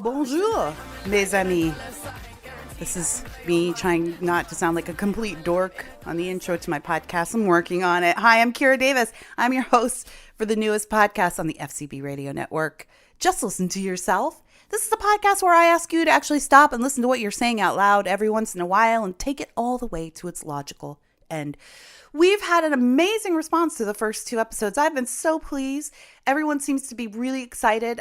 Bonjour, mes amis. This is me trying not to sound like a complete dork on the intro to my podcast. I'm working on it. Hi, I'm Kiradavis. I'm your host for the newest podcast on the FCB radio network. Just listen to yourself. This is a podcast where I ask you to actually stop and listen to what you're saying out loud every once in a while and take it all the way to its logical end. We've had an amazing response to the first two episodes. I've been so pleased. Everyone seems to be really excited.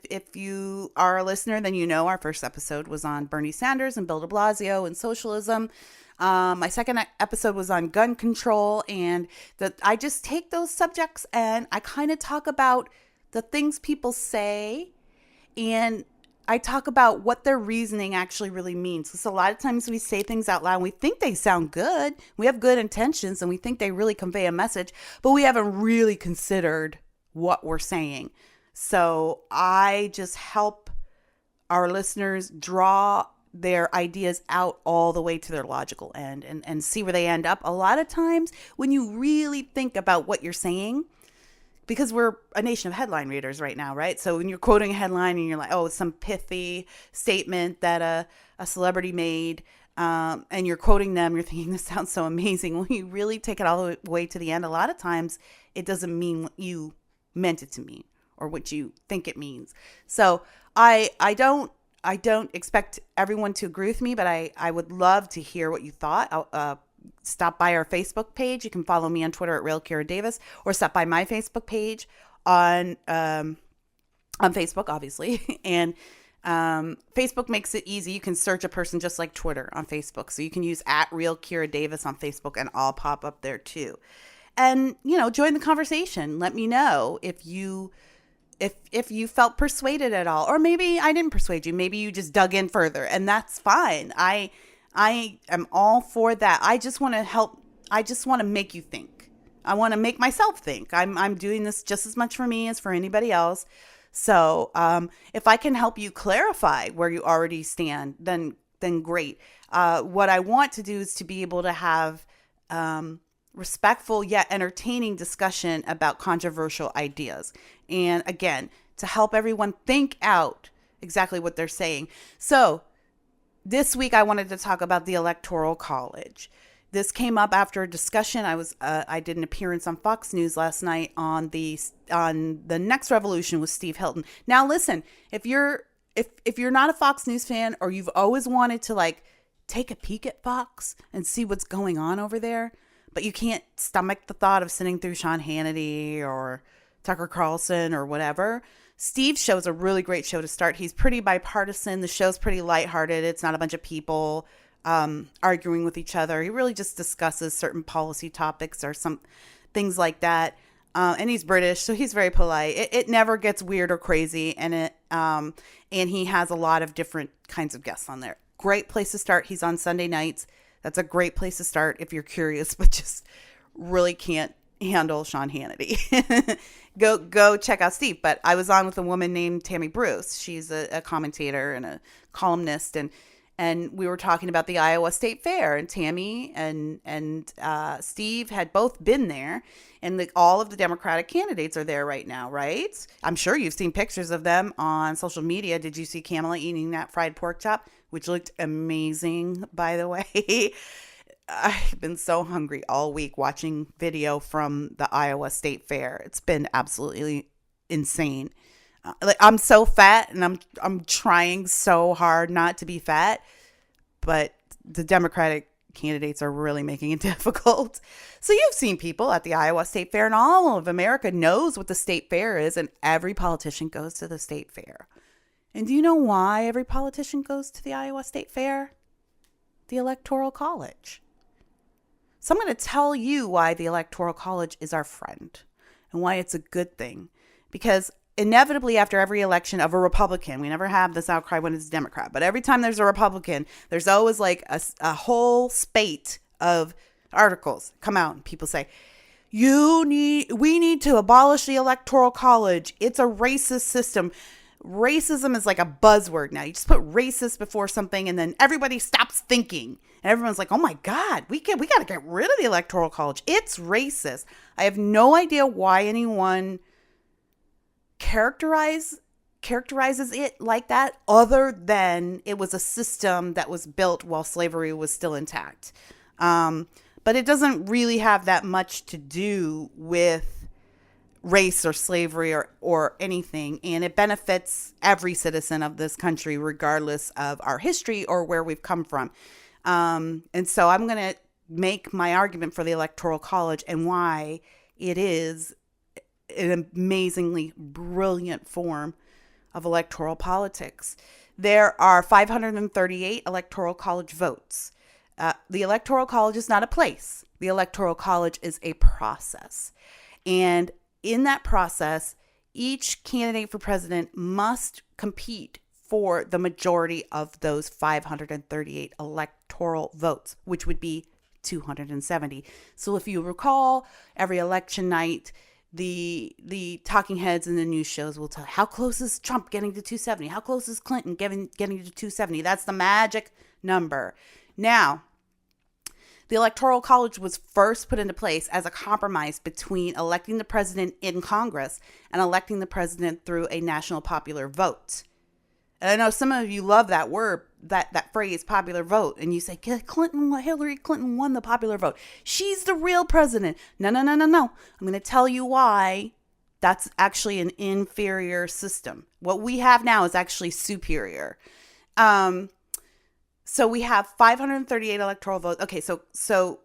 If you are a listener, then you know our first episode was on Bernie Sanders and Bill de Blasio and socialism. My second episode was on gun control, and I just take those subjects and I kind of talk about the things people say, and I talk about what their reasoning actually really means. Because a lot of times we say things out loud and we think they sound good. We have good intentions and we think they really convey a message, but we haven't really considered what we're saying. So I just help our listeners draw their ideas out all the way to their logical end and see where they end up. A lot of times when you really think about what you're saying, because we're a nation of headline readers right now, right? So when you're quoting a headline and you're like, oh, it's some pithy statement that a celebrity made, and you're quoting them, you're thinking, this sounds so amazing. When you really take it all the way to the end, a lot of times it doesn't mean what you meant it to mean or what you think it means. So I don't expect everyone to agree with me, but I would love to hear what you thought. Stop by our Facebook page. You can follow me on Twitter at realkiradavis, or stop by my Facebook page on Facebook, obviously. And Facebook makes it easy. You can search a person just like Twitter on Facebook. So you can use at realkiradavis on Facebook and I'll pop up there too. And, join the conversation. Let me know if you felt persuaded at all, or maybe I didn't persuade you. Maybe you just dug in further, and that's fine. I am all for that. I just want to help. I just want to make you think. I want to make myself think. I'm doing this just as much for me as for anybody else. So if I can help you clarify where you already stand, then great. What I want to do is to be able to have respectful yet entertaining discussion about controversial ideas. And again, to help everyone think out exactly what they're saying. So this week, I wanted to talk about the Electoral College. This came up after a discussion. I did an appearance on Fox News last night on the Next Revolution with Steve Hilton. Now, listen, if you're not a Fox News fan, or you've always wanted to take a peek at Fox and see what's going on over there, but you can't stomach the thought of sitting through Sean Hannity or Tucker Carlson or whatever, Steve's show is a really great show to start. He's pretty bipartisan. The show's pretty lighthearted. It's not a bunch of people arguing with each other. He really just discusses certain policy topics or some things like that. And he's British, so he's very polite. It never gets weird or crazy, and he has a lot of different kinds of guests on there. Great place to start. He's on Sunday nights. That's a great place to start if you're curious, but just really can't handle Sean Hannity. Go check out Steve. But I was on with a woman named Tammy Bruce. She's a commentator and a columnist, and we were talking about the Iowa State Fair, and Tammy and Steve had both been there, and all of the Democratic candidates are there right now, right? I'm sure you've seen pictures of them on social media. Did you see Kamala eating that fried pork chop, which looked amazing, by the way? I've been so hungry all week watching video from the Iowa State Fair. It's been absolutely insane. I'm so fat, and I'm trying so hard not to be fat, but the Democratic candidates are really making it difficult. So you've seen people at the Iowa State Fair, and all of America knows what the state fair is, and every politician goes to the state fair. And do you know why every politician goes to the Iowa State Fair? The Electoral College. So I'm going to tell you why the Electoral College is our friend and why it's a good thing. Because inevitably after every election of a Republican, we never have this outcry when it's a Democrat, but every time there's a Republican, there's always a whole spate of articles come out and people say, we need to abolish the Electoral College. It's a racist system. Racism is like a buzzword now. You just put racist before something and then everybody stops thinking. And everyone's like, oh my God, we got to get rid of the Electoral College. It's racist. I have no idea why anyone characterize characterizes it like that, other than it was a system that was built while slavery was still intact. But it doesn't really have that much to do with race or slavery or anything. And it benefits every citizen of this country, regardless of our history or where we've come from. And so I'm going to make my argument for the Electoral College and why it is an amazingly brilliant form of electoral politics. There are 538 Electoral College votes. The Electoral College is not a place. The Electoral College is a process. And in that process, each candidate for president must compete for the majority of those 538 electoral votes, which would be 270. So if you recall, every election night, the talking heads in the news shows will tell how close is Trump getting to 270? How close is Clinton getting to 270? That's the magic number. Now, the Electoral College was first put into place as a compromise between electing the president in Congress and electing the president through a national popular vote. And I know some of you love that word, that phrase, popular vote. And you say, Hillary Clinton won the popular vote. She's the real president. No. I'm going to tell you why that's actually an inferior system. What we have now is actually superior. So we have 538 electoral votes. Okay, so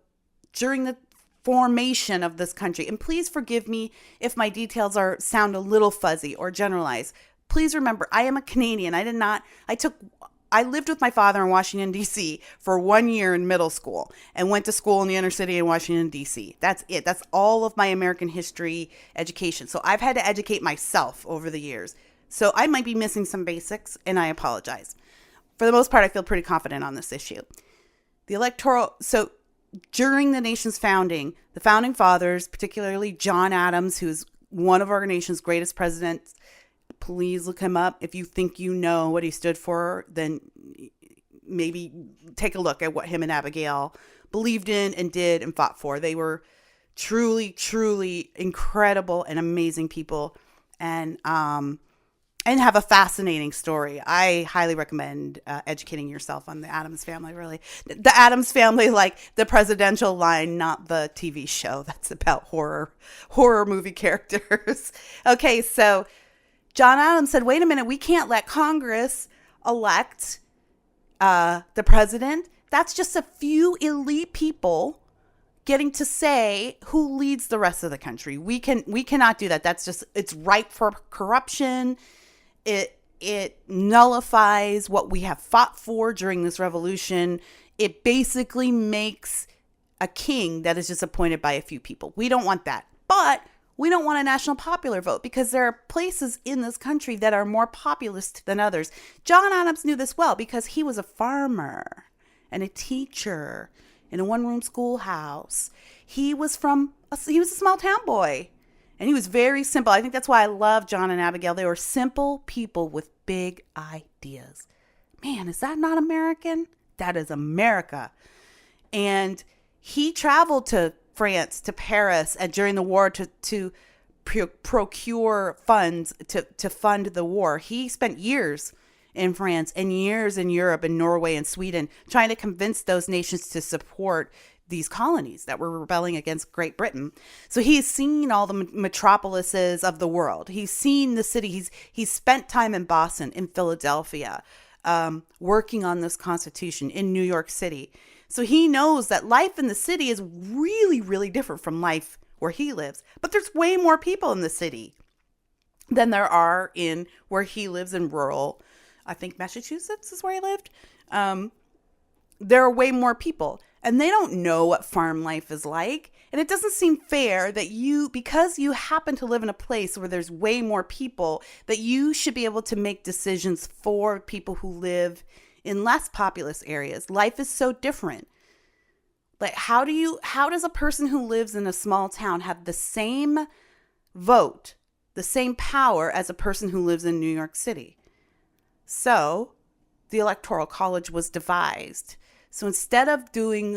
during the formation of this country, and please forgive me if my details sound a little fuzzy or generalized. Please remember, I am a Canadian. I lived with my father in Washington, D.C. for 1 year in middle school and went to school in the inner city in Washington, D.C. That's it. That's all of my American history education. So I've had to educate myself over the years. So I might be missing some basics, and I apologize. For the most part, I feel pretty confident on this issue. So during the nation's founding, the founding fathers, particularly John Adams, who's one of our nation's greatest presidents, please look him up. If you think you know what he stood for, then maybe take a look at what him and Abigail believed in and did and fought for. They were truly, truly incredible and amazing people, and have a fascinating story. I highly recommend educating yourself on the Addams family, really. The Addams family, like the presidential line, not the TV show that's about horror movie characters. Okay, so John Adams said, wait a minute, we can't let Congress elect the president. That's just a few elite people getting to say who leads the rest of the country. We cannot do that. It's ripe for corruption. It nullifies what we have fought for during this revolution. It basically makes a king that is just appointed by a few people. We don't want that. But we don't want a national popular vote because there are places in this country that are more populist than others. John Adams knew this well because he was a farmer and a teacher in a one-room schoolhouse. He was a small town boy. And he was very simple. I think that's why I love John and Abigail. They were simple people with big ideas. Man, is that not American? That is America. And he traveled to France, to Paris, and during the war to procure funds to fund the war. He spent years in France and years in Europe and Norway and Sweden trying to convince those nations to support these colonies that were rebelling against Great Britain. So he's seen all the metropolises of the world. He's seen the city. He's spent time in Boston, in Philadelphia, working on this Constitution, in New York City. So he knows that life in the city is really, really different from life where he lives. But there's way more people in the city than there are in where he lives in rural, I think Massachusetts is where he lived. There are way more people. And they don't know what farm life is like. And it doesn't seem fair that because you happen to live in a place where there's way more people, that you should be able to make decisions for people who live in less populous areas. Life is so different. Like, how does a person who lives in a small town have the same vote, the same power as a person who lives in New York City? So the Electoral College was devised. So instead of doing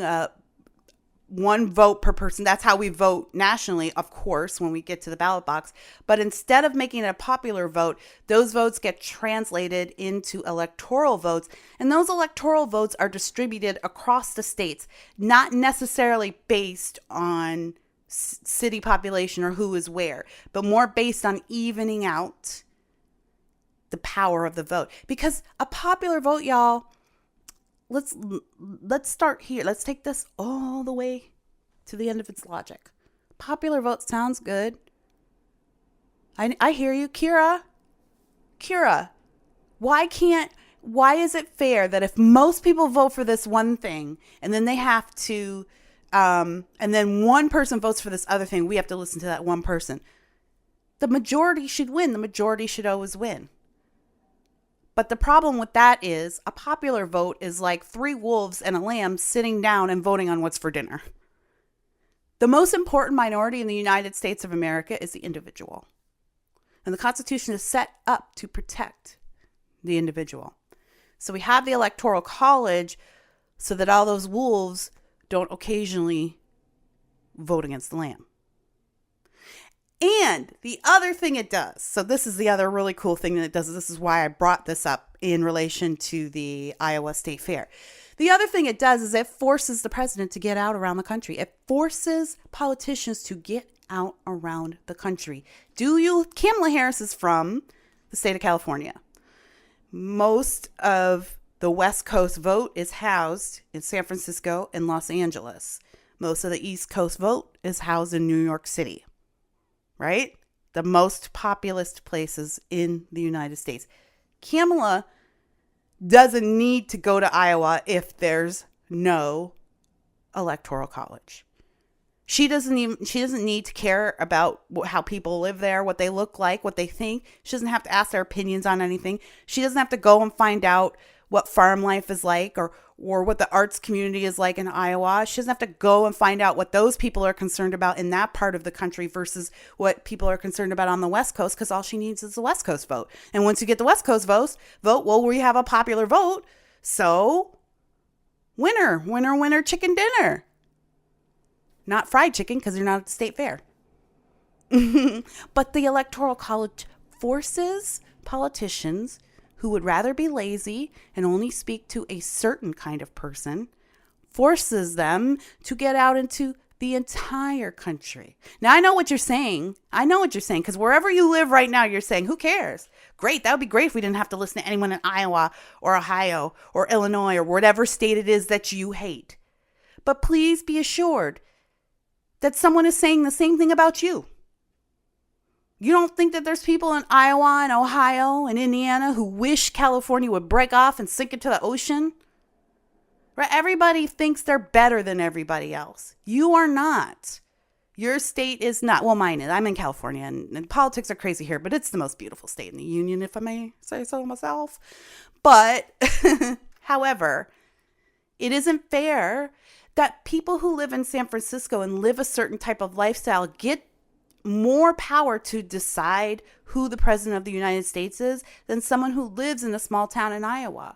one vote per person. That's how we vote nationally, of course, when we get to the ballot box. But instead of making it a popular vote, those votes get translated into electoral votes. And those electoral votes are distributed across the states, not necessarily based on city population or who is where, but more based on evening out the power of the vote. Because a popular vote, y'all, let's start here. Let's take this all the way to the end of its logic. Popular vote sounds good. I hear you, Kira. Why is it fair that if most people vote for this one thing and then they have to, and then one person votes for this other thing, we have to listen to that one person? The majority should win. The majority should always win. But the problem with that is a popular vote is like 3 wolves and a lamb sitting down and voting on what's for dinner. The most important minority in the United States of America is the individual. And the Constitution is set up to protect the individual. So we have the Electoral College so that all those wolves don't occasionally vote against the lamb. And the other thing it does, so this is the other really cool thing that it does. This is why I brought this up in relation to the Iowa State Fair. The other thing it does is it forces the president to get out around the country. It forces politicians to get out around the country. Kamala Harris is from the state of California. Most of the West Coast vote is housed in San Francisco and Los Angeles. Most of the East Coast vote is housed in New York City. Right? The most populous places in the United States. Kamala doesn't need to go to Iowa if there's no electoral college. She doesn't need to care about how people live there, what they look like, what they think. She doesn't have to ask their opinions on anything. She doesn't have to go and find out what farm life is like or what the arts community is like in Iowa. She doesn't have to go and find out what those people are concerned about in that part of the country versus what people are concerned about on the West Coast, because all she needs is the West Coast vote. And once you get the West Coast vote, well, we have a popular vote. So winner, chicken dinner. Not fried chicken, because you're not at the state fair. But the Electoral College forces politicians who would rather be lazy and only speak to a certain kind of person, forces them to get out into the entire country. Now, I know what you're saying, because wherever you live right now, you're saying, who cares? Great, that would be great if we didn't have to listen to anyone in Iowa or Ohio or Illinois or whatever state it is that you hate. But please be assured that someone is saying the same thing about you. You don't think that there's people in Iowa and Ohio and Indiana who wish California would break off and sink into the ocean? Right? Everybody thinks they're better than everybody else. You are not. Your state is not. Well, mine is. I'm in California, and politics are crazy here, but it's the most beautiful state in the union, if I may say so myself. But, however, it isn't fair that people who live in San Francisco and live a certain type of lifestyle get more power to decide who the president of the United States is than someone who lives in a small town in Iowa.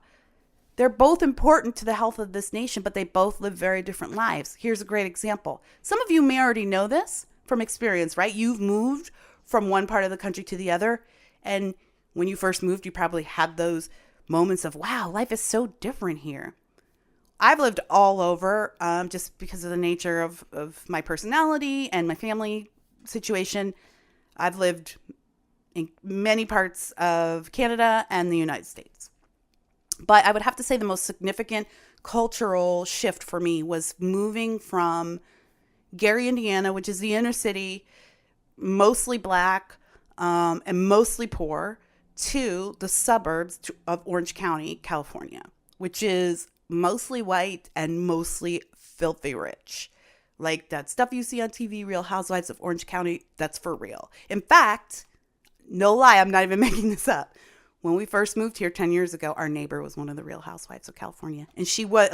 They're both important to the health of this nation, but they both live very different lives. Here's a great example. Some of you may already know this from experience, right? You've moved from one part of the country to the other. And when you first moved, you probably had those moments of, wow, life is so different here. I've lived all over just because of the nature of my personality and my family situation. I've lived in many parts of Canada and the United States. But I would have to say the most significant cultural shift for me was moving from Gary, Indiana, which is the inner city, mostly black and mostly poor, to the suburbs of Orange County, California, which is mostly white and mostly filthy rich. Like that stuff you see on TV, Real Housewives of Orange County, that's for real. In fact, no lie, I'm not even making this up. When we first moved here 10 years ago, our neighbor was one of the Real Housewives of California. And she was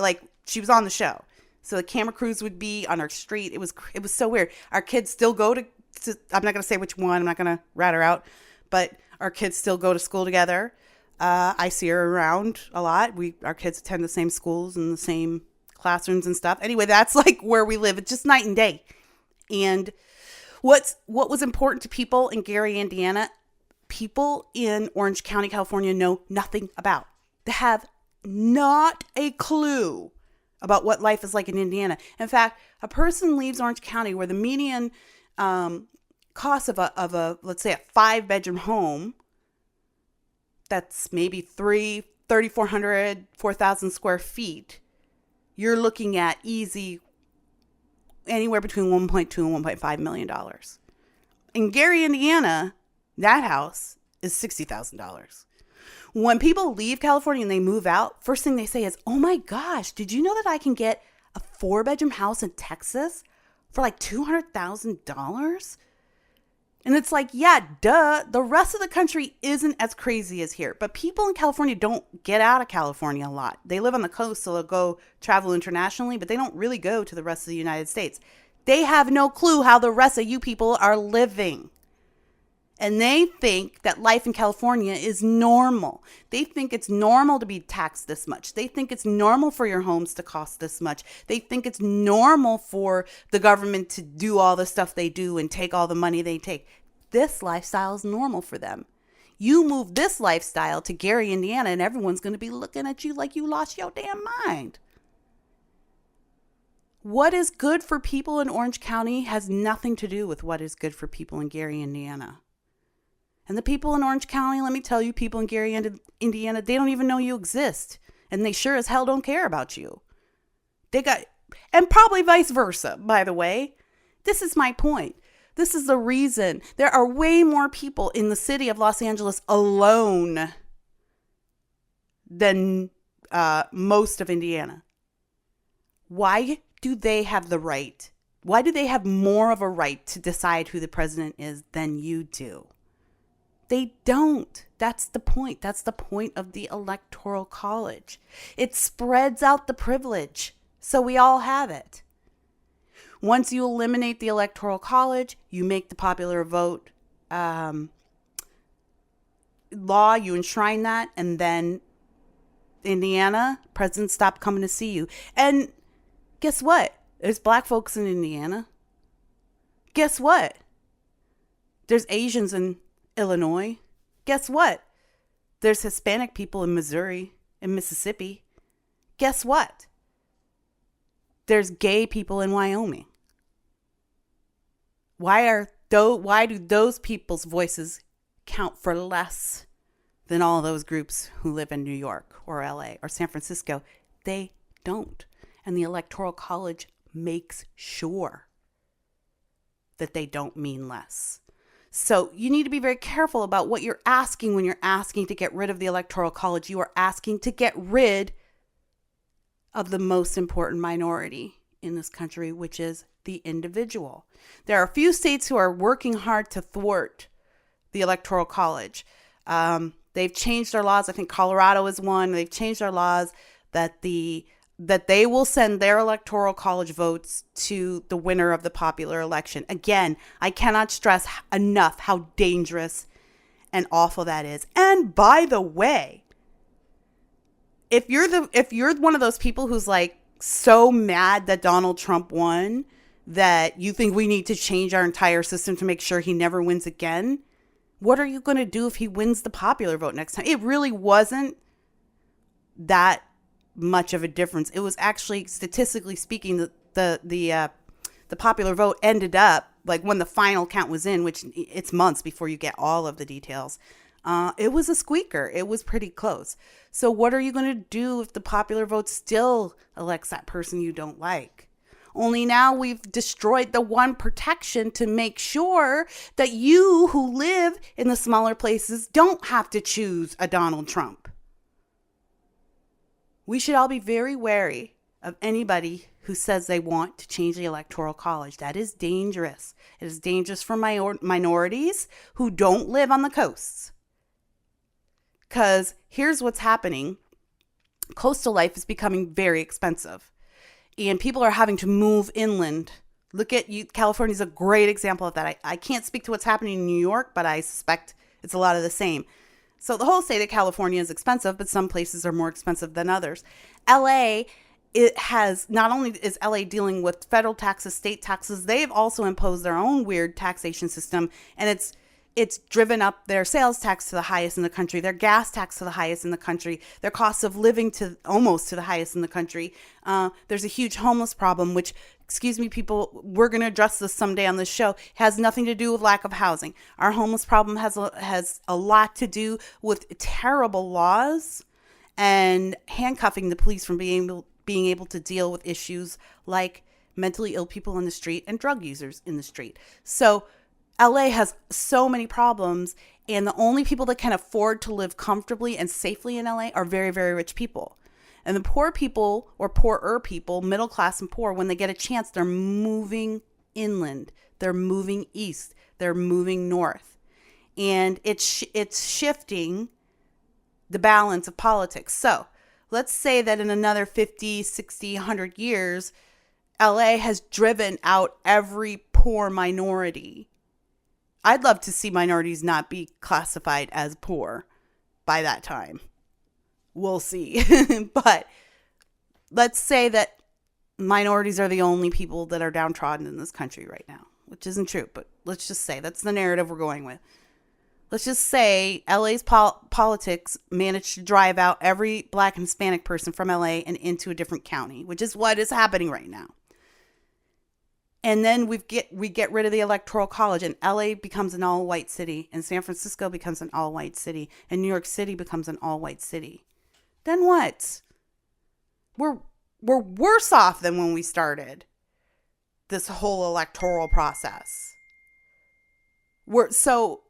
on the show. So the camera crews would be on our street. It was so weird. Our kids still go to I'm not going to say which one. I'm not going to rat her out. But our kids still go to school together. I see her around a lot. Our kids attend the same schools and the same classrooms and stuff. Anyway, that's like where we live. It's just night and day. And what was important to people in Gary, Indiana, people in Orange County, California know nothing about. They have not a clue about what life is like in Indiana. In fact, a person leaves Orange County where the median cost of a let's say a 5-bedroom home that's maybe 3,400, 4,000 square feet, you're looking at easy anywhere between $1.2 and $1.5 million. In Gary, Indiana, that house is $60,000. When people leave California and they move out, first thing they say is, oh my gosh, did you know that I can get a 4-bedroom house in Texas for like $200,000? And it's like, yeah, duh. The rest of the country isn't as crazy as here. But people in California don't get out of California a lot. They live on the coast, so they'll go travel internationally, but they don't really go to the rest of the United States. They have no clue how the rest of you people are living. And they think that life in California is normal. They think it's normal to be taxed this much. They think it's normal for your homes to cost this much. They think it's normal for the government to do all the stuff they do and take all the money they take. This lifestyle is normal for them. You move this lifestyle to Gary, Indiana, and everyone's going to be looking at you like you lost your damn mind. What is good for people in Orange County has nothing to do with what is good for people in Gary, Indiana. And the people in Orange County, let me tell you, people in Gary, Indiana, they don't even know you exist. And they sure as hell don't care about you. And probably vice versa, by the way. This is my point. This is the reason there are way more people in the city of Los Angeles alone than most of Indiana. Why do they have the right? Why do they have more of a right to decide who the president is than you do? They don't. That's the point. That's the point of the Electoral College. It spreads out the privilege so we all have it. Once you eliminate the Electoral College, you make the popular vote law, you enshrine that, and then Indiana, presidents stop coming to see you. And guess what? There's black folks in Indiana. Guess what? There's Asians in Illinois. Guess what? There's Hispanic people in Missouri and Mississippi. Guess what? There's gay people in Wyoming. Why do those people's voices count for less than all those groups who live in New York or LA or San Francisco? They don't. And the Electoral College makes sure that they don't mean less. So you need to be very careful about what you're asking when you're asking to get rid of the Electoral College. You are asking to get rid of the most important minority in this country, which is the individual. There are a few states who are working hard to thwart the Electoral College. They've changed their laws. I think Colorado is one. They've changed their laws that they will send their Electoral College votes to the winner of the popular election. Again, I cannot stress enough how dangerous and awful that is. And by the way, if you're one of those people who's like so mad that Donald Trump won that you think we need to change our entire system to make sure he never wins again, what are you going to do if he wins the popular vote next time? It really wasn't that much of a difference. It was actually, statistically speaking, the popular vote ended up, like when the final count was in, which it's months before you get all of the details, it was a squeaker. It was pretty close. So what are you going to do if the popular vote still elects that person you don't like? Only now we've destroyed the one protection to make sure that you who live in the smaller places don't have to choose a Donald Trump. We should all be very wary of anybody who says they want to change the Electoral College. That is dangerous. It is dangerous for minorities who don't live on the coasts. Because here's what's happening. Coastal life is becoming very expensive. And people are having to move inland. Look at you. California is a great example of that. I can't speak to what's happening in New York, but I suspect it's a lot of the same. So the whole state of California is expensive, but some places are more expensive than others. LA it has, not only is LA dealing with federal taxes, state taxes, they've also imposed their own weird taxation system, and it's driven up their sales tax to the highest in the country, their gas tax to the highest in the country, their cost of living to almost to the highest in the country. There's a huge homeless problem, which, excuse me, people, we're going to address this someday on this show, has nothing to do with lack of housing. Our homeless problem has a lot to do with terrible laws and handcuffing the police from being able to deal with issues like mentally ill people in the street and drug users in the street. So LA has so many problems, and the only people that can afford to live comfortably and safely in LA are very, very rich people. And the poor people, or poorer people, middle class and poor, when they get a chance, they're moving inland. They're moving east. They're moving north. And it's shifting the balance of politics. So let's say that in another 50, 60, 100 years, LA has driven out every poor minority. I'd love to see minorities not be classified as poor by that time. We'll see. But let's say that minorities are the only people that are downtrodden in this country right now, which isn't true, but let's just say that's the narrative we're going with. Let's just say LA's politics managed to drive out every Black and Hispanic person from LA and into a different county, which is what is happening right now. And then we get rid of the Electoral College, and LA becomes an all-white city, and San Francisco becomes an all-white city, and New York City becomes an all-white city. Then what? We're worse off than when we started this whole electoral process. So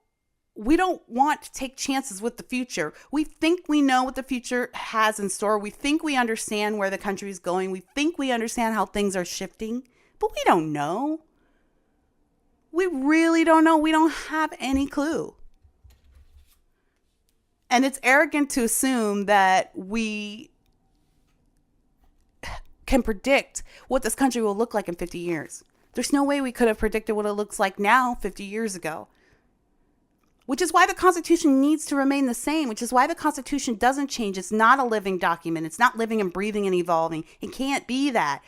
we don't want to take chances with the future. We think we know what the future has in store. We think we understand where the country is going. We think we understand how things are shifting, but we don't know. We really don't know. We don't have any clue. And it's arrogant to assume that we can predict what this country will look like in 50 years. There's no way we could have predicted what it looks like now 50 years ago. Which is why the Constitution needs to remain the same, which is why the Constitution doesn't change. It's not a living document. It's not living and breathing and evolving. It can't be that.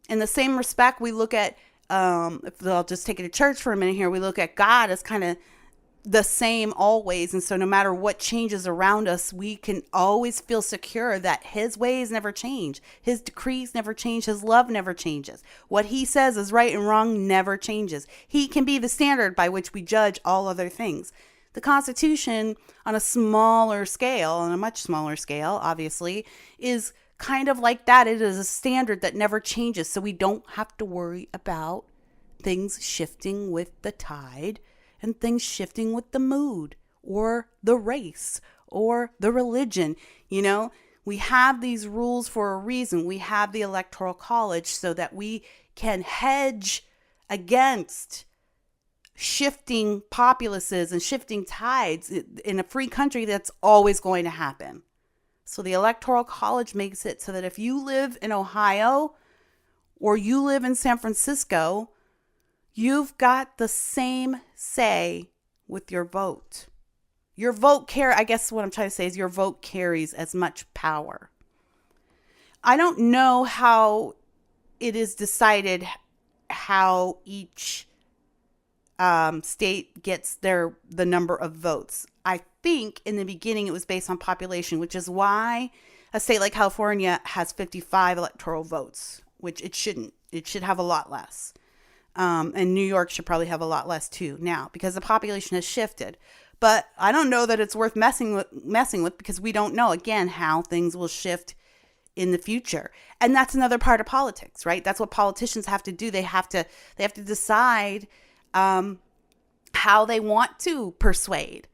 In the same respect, we look at, if I'll just take it to church for a minute here, we look at God as kind of the same always. And so no matter what changes around us, we can always feel secure that his ways never change. His decrees never change. His love never changes. What he says is right and wrong never changes. He can be the standard by which we judge all other things. The Constitution, on a smaller scale, on a much smaller scale, obviously, is kind of like that. It is a standard that never changes. So we don't have to worry about things shifting with the tide and things shifting with the mood or the race or the religion. You know, we have these rules for a reason. We have the Electoral College so that we can hedge against shifting populaces and shifting tides in a free country. That's always going to happen. So the Electoral College makes it so that if you live in Ohio or you live in San Francisco, you've got the same say with your vote. Your vote I guess what I'm trying to say is your vote carries as much power. I don't know how it is decided how each state gets the number of votes. I think in the beginning it was based on population, which is why a state like California has 55 electoral votes, which it shouldn't. It should have a lot less. And New York should probably have a lot less too now because the population has shifted. But I don't know that it's worth messing with because we don't know, again, how things will shift in the future. And that's another part of politics, right? That's what politicians have to do. They have to decide how they want to persuade.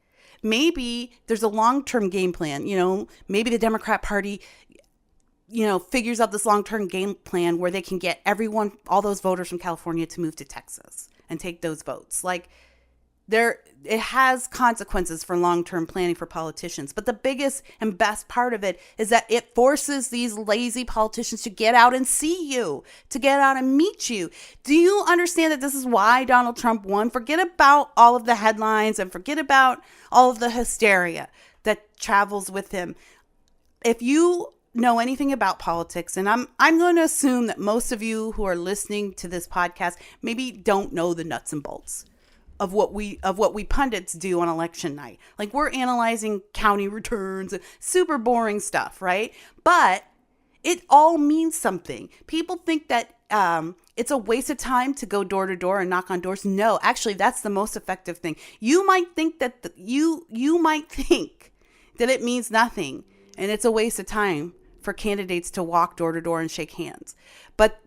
Maybe there's a long-term game plan. You know, maybe the Democrat Party, you know, figures out this long-term game plan where they can get all those voters from California to move to Texas and take those votes. Like, it has consequences for long-term planning for politicians. But the biggest and best part of it is that it forces these lazy politicians to get out and see you, to get out and meet you. Do you understand that this is why Donald Trump won? Forget about all of the headlines and forget about all of the hysteria that travels with him. If you know anything about politics, and I'm going to assume that most of you who are listening to this podcast maybe don't know the nuts and bolts of what we pundits do on election night. Like, we're analyzing county returns, super boring stuff, right? But it all means something. People think that it's a waste of time to go door to door and knock on doors. No, actually, that's the most effective thing. You might think that you might think that it means nothing and it's a waste of time for candidates to walk door to door and shake hands. But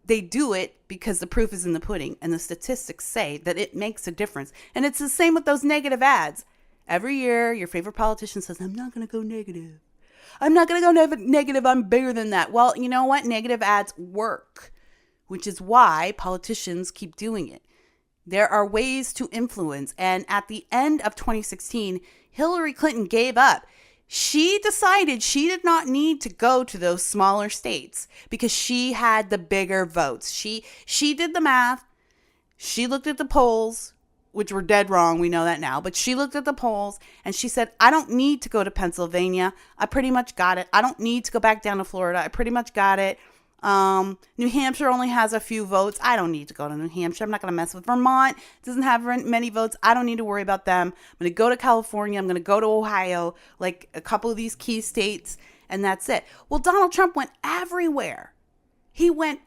they do it because the proof is in the pudding, and the statistics say that it makes a difference. And it's the same with those negative ads. Every year, your favorite politician says, I'm not going to go negative. I'm not going to go negative. I'm bigger than that. Well, you know what? Negative ads work, which is why politicians keep doing it. There are ways to influence. And at the end of 2016, Hillary Clinton gave up. She decided she did not need to go to those smaller states because she had the bigger votes. She did the math. She looked at the polls, which were dead wrong. We know that now. But she looked at the polls and she said, I don't need to go to Pennsylvania. I pretty much got it. I don't need to go back down to Florida. I pretty much got it. New Hampshire only has a few votes. I don't need to go to New Hampshire. I'm not going to mess with Vermont. It doesn't have many votes. I don't need to worry about them. I'm going to go to California. I'm going to go to Ohio, like a couple of these key states, and that's it. Well, Donald Trump went everywhere. He went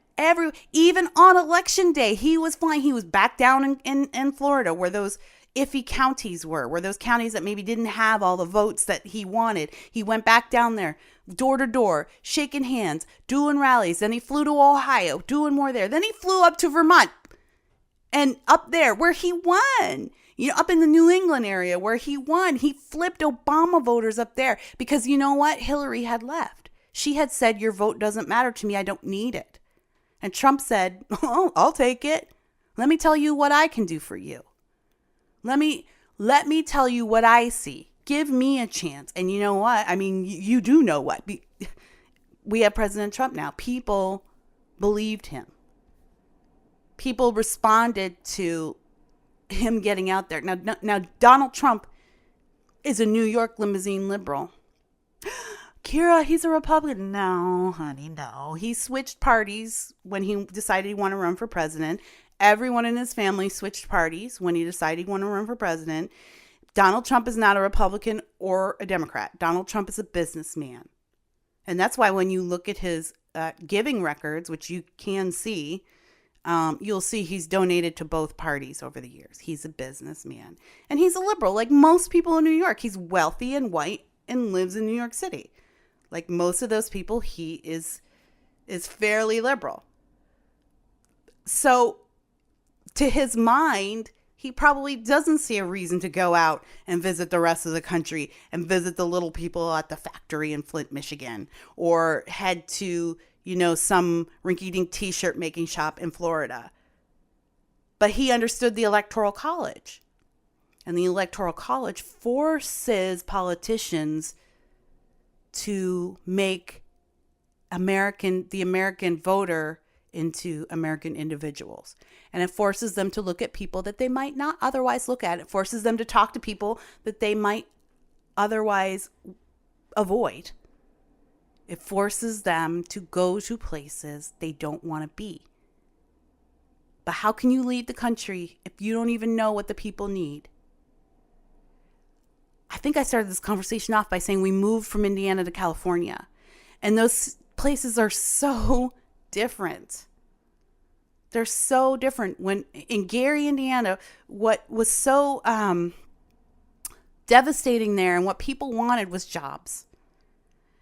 even on election day. He was flying. He was back down in Florida where those iffy counties were those counties that maybe didn't have all the votes that he wanted. He went back down there, door to door, shaking hands, doing rallies. Then he flew to Ohio, doing more there. Then he flew up to Vermont, and up there where he won, up in the New England area where he won, he flipped Obama voters up there because you know what? Hillary had left. She had said, your vote doesn't matter to me. I don't need it. And Trump said, oh, I'll take it. Let me tell you what I can do for you. Let me tell you what I see. Give me a chance. And you know what? I mean, you do know what. We have President Trump now. People believed him. People responded to him getting out there. Now Donald Trump is a New York limousine liberal. Kira, he's a Republican. No, honey, no. He switched parties when he decided he wanted to run for president. Everyone in his family switched parties when he decided he wanted to run for president. Donald Trump is not a Republican or a Democrat. Donald Trump is a businessman. And that's why when you look at his giving records, which you can see, you'll see he's donated to both parties over the years. He's a businessman. And he's a liberal, like most people in New York. He's wealthy and white and lives in New York City. Like most of those people, he is fairly liberal. So to his mind, he probably doesn't see a reason to go out and visit the rest of the country and visit the little people at the factory in Flint, Michigan, or head to, some rinky-dink t-shirt making shop in Florida. But he understood the Electoral College. And the Electoral College forces politicians to make the American voter into American individuals. And it forces them to look at people that they might not otherwise look at. It forces them to talk to people that they might otherwise avoid. It forces them to go to places they don't want to be. But how can you lead the country if you don't even know what the people need? I think I started this conversation off by saying we moved from Indiana to California. And those places are so different. They're so different. When in Gary, Indiana, what was so devastating there and what people wanted was jobs.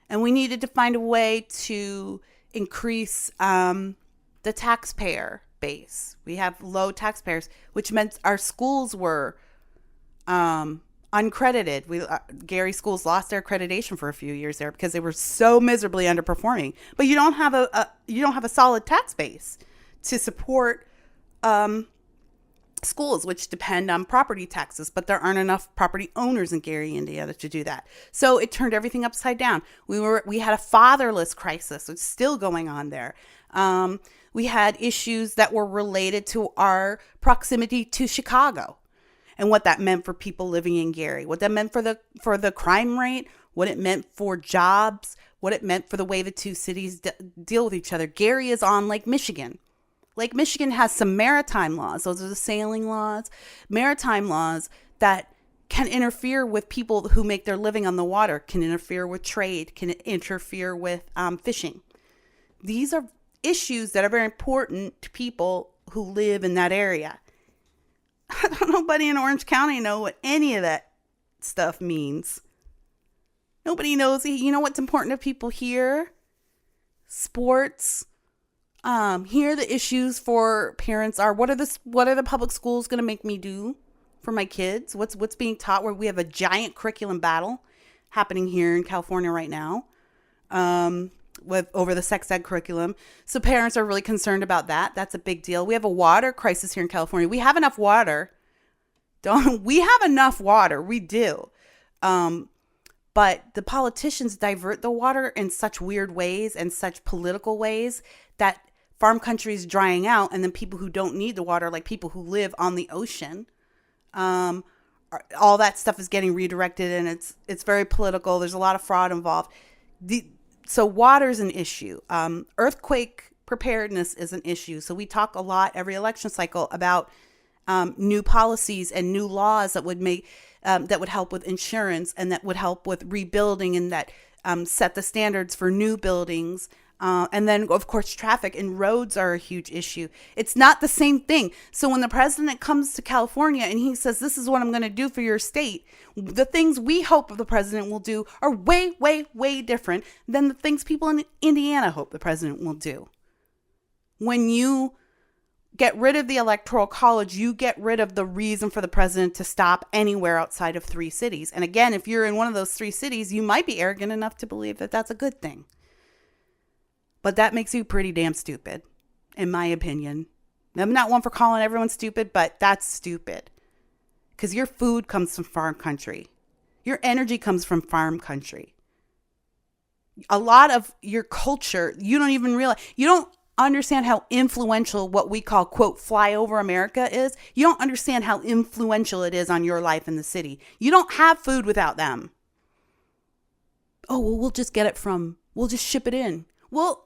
And we needed to find a way to increase the taxpayer base. We have low taxpayers, which meant our schools were uncredited. Gary schools lost their accreditation for a few years there because they were so miserably underperforming. But you don't have a solid tax base to support schools, which depend on property taxes, but there aren't enough property owners in Gary, Indiana to do that. So it turned everything upside down. We had a fatherless crisis. It's still going on there. We had issues that were related to our proximity to Chicago and what that meant for people living in Gary, what that meant for the crime rate, what it meant for jobs, what it meant for the way the two cities deal with each other. Gary is on Lake Michigan. Lake Michigan has some maritime laws. Those are the sailing laws, maritime laws that can interfere with people who make their living on the water, can interfere with trade, can interfere with fishing. These are issues that are very important to people who live in that area. Nobody in Orange County know what any of that stuff means. Nobody knows. You know what's important to people here? Sports. Here the issues for parents are, what are the public schools going to make me do for my kids? What's being taught? Where we have a giant curriculum battle happening here in California right now, over the sex ed curriculum. So parents are really concerned about that. That's a big deal. We have a water crisis here in California. We have enough water. We have enough water. We do. But the politicians divert the water in such weird ways and such political ways that farm country is drying out, and then people who don't need the water, like people who live on the ocean, all that stuff is getting redirected, and it's very political. There's a lot of fraud involved. So water is an issue. Earthquake preparedness is an issue. So we talk a lot every election cycle about new policies and new laws that would make that would help with insurance, and that would help with rebuilding, and that set the standards for new buildings. And then, of course, traffic and roads are a huge issue. It's not the same thing. So when the president comes to California and he says, this is what I'm going to do for your state, the things we hope the president will do are way, way, way different than the things people in Indiana hope the president will do. When you get rid of the Electoral College, you get rid of the reason for the president to stop anywhere outside of 3 cities. And again, if you're in one of those 3 cities, you might be arrogant enough to believe that that's a good thing. But that makes you pretty damn stupid, in my opinion. I'm not one for calling everyone stupid, but that's stupid. Because your food comes from farm country. Your energy comes from farm country. A lot of your culture, you don't even realize. You don't understand how influential what we call, quote, flyover America is. You don't understand how influential it is on your life in the city. You don't have food without them. Oh, well, we'll just ship it in. Well,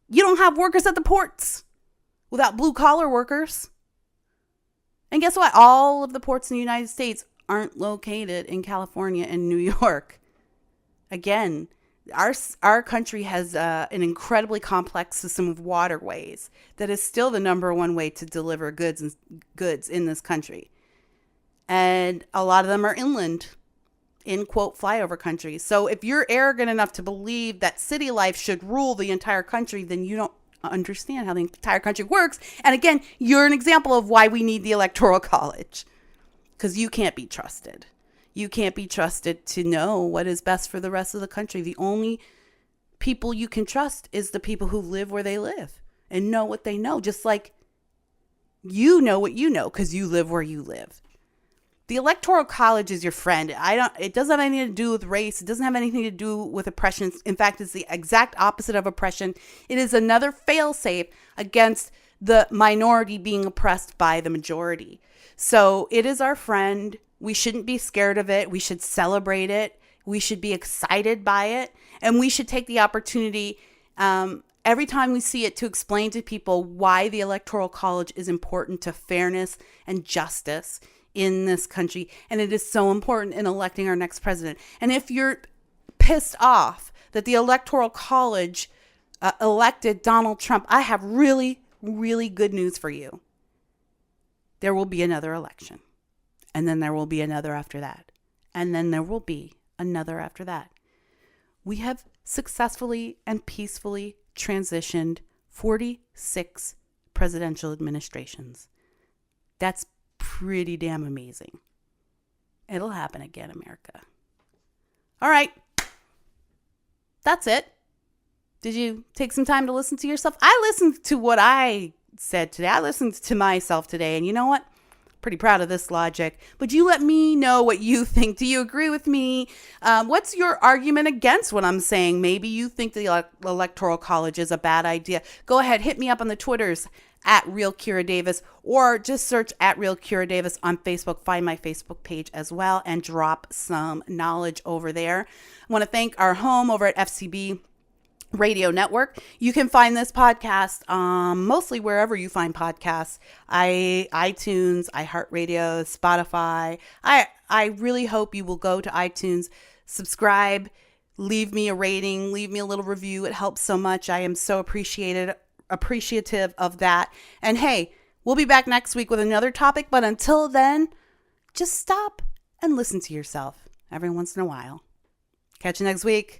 you don't have workers at the ports without blue collar workers. And guess what? All of the ports in the United States aren't located in California and New York. Again, our country has an incredibly complex system of waterways that is still the number one way to deliver goods in this country. And a lot of them are inland, in quote, flyover countries. So if you're arrogant enough to believe that city life should rule the entire country, then you don't understand how the entire country works. And again, you're an example of why we need the Electoral College, because you can't be trusted. You can't be trusted to know what is best for the rest of the country. The only people you can trust is the people who live where they live and know what they know, just like you know what you know because you live where you live. The Electoral College is your friend. It doesn't have anything to do with race. It doesn't have anything to do with oppression. In fact, it's the exact opposite of oppression. It is another failsafe against the minority being oppressed by the majority. So it is our friend. We shouldn't be scared of it. We should celebrate it. We should be excited by it. And we should take the opportunity every time we see it to explain to people why the Electoral College is important to fairness and justice in this country. And it is so important in electing our next president. And if you're pissed off that the Electoral College elected Donald Trump, I have really, really good news for you. There will be another election. And then there will be another after that. And then there will be another after that. We have successfully and peacefully transitioned 46 presidential administrations. That's pretty damn amazing. It'll happen again, America. All right. That's it. Did you take some time to listen to yourself? I listened to what I said today. I listened to myself today. And you know what? Pretty proud of this logic. But you let me know what you think. Do you agree with me? What's your argument against what I'm saying? Maybe you think the Electoral College is a bad idea. Go ahead. Hit me up on the Twitters at realkiradavis, or just search at realkiradavis on Facebook. Find my Facebook page as well and drop some knowledge over there. I want to thank our home over at FCB Radio Network. You can find this podcast mostly wherever you find podcasts. iTunes, iHeartRadio, Spotify. I really hope you will go to iTunes, subscribe, leave me a rating, leave me a little review. It helps so much. I am so appreciative of that. And hey, we'll be back next week with another topic. But until then, just stop and listen to yourself every once in a while. Catch you next week.